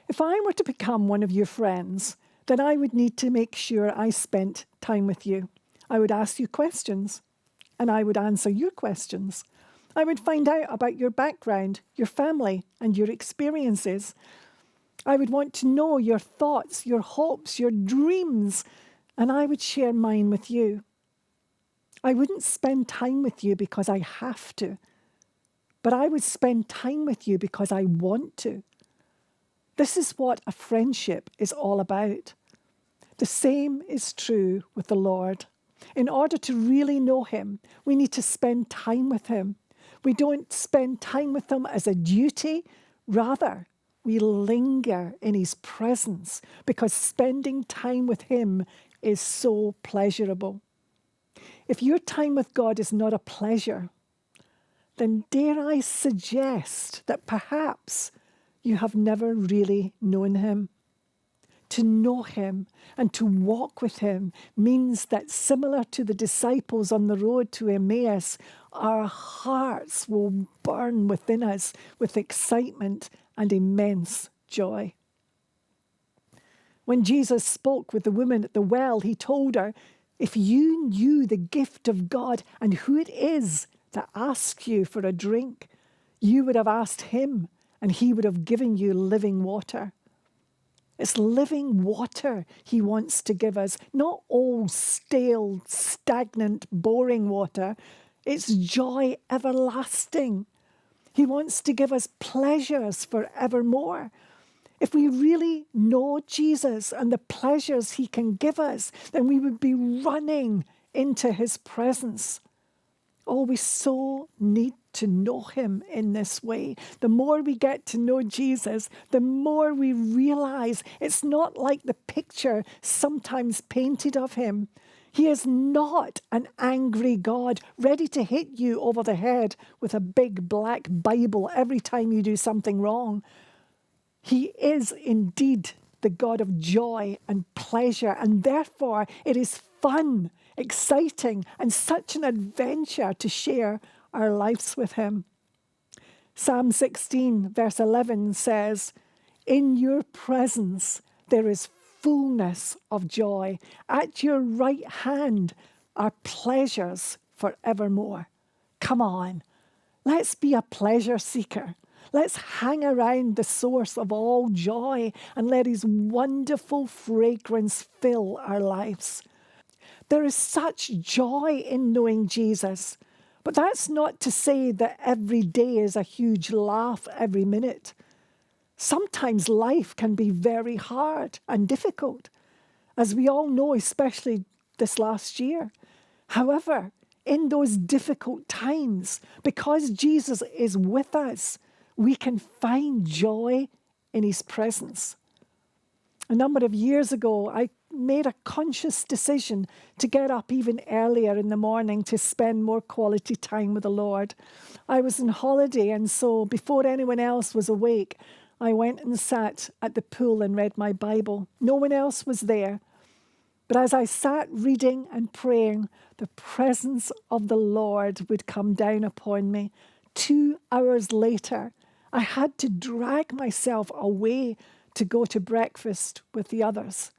If I were to become one of your friends, then I would need to make sure I spent time with you. I would ask you questions, and I would answer your questions. I would find out about your background, your family, and your experiences. I would want to know your thoughts, your hopes, your dreams, and I would share mine with you. I wouldn't spend time with you because I have to, but I would spend time with you because I want to. This is what a friendship is all about. The same is true with the Lord. In order to really know him, we need to spend time with him. We don't spend time with him as a duty. Rather, we linger in his presence because spending time with him is so pleasurable. If your time with God is not a pleasure, then dare I suggest that perhaps you have never really known him. To know him and to walk with him means that, similar to the disciples on the road to Emmaus, our hearts will burn within us with excitement and immense joy. When Jesus spoke with the woman at the well, he told her, if you knew the gift of God and who it is that asks you for a drink, you would have asked him and he would have given you living water. It's living water he wants to give us, not old, stale, stagnant, boring water. It's joy everlasting. He wants to give us pleasures forevermore. If we really know Jesus and the pleasures he can give us, then we would be running into his presence. Oh, we so need to know him in this way. The more we get to know Jesus, the more we realize it's not like the picture sometimes painted of him. He is not an angry God ready to hit you over the head with a big black Bible every time you do something wrong. He is indeed the God of joy and pleasure, and therefore it is fun, exciting, and such an adventure to share our lives with him. Psalm 16, verse 11 says, in your presence there is fullness of joy. At your right hand are pleasures forevermore. Come on, let's be a pleasure seeker. Let's hang around the source of all joy and let his wonderful fragrance fill our lives. There is such joy in knowing Jesus, but that's not to say that every day is a huge laugh every minute. Sometimes life can be very hard and difficult, as we all know, especially this last year. However, in those difficult times, because Jesus is with us, we can find joy in his presence. A number of years ago, I made a conscious decision to get up even earlier in the morning to spend more quality time with the Lord. I was on holiday, and so before anyone else was awake, I went and sat at the pool and read my Bible. No one else was there. But as I sat reading and praying, the presence of the Lord would come down upon me. 2 hours later, I had to drag myself away to go to breakfast with the others.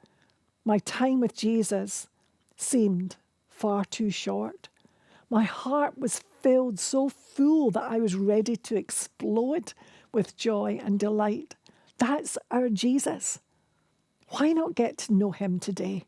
My time with Jesus seemed far too short. My heart was filled so full that I was ready to explode with joy and delight. That's our Jesus. Why not get to know him today?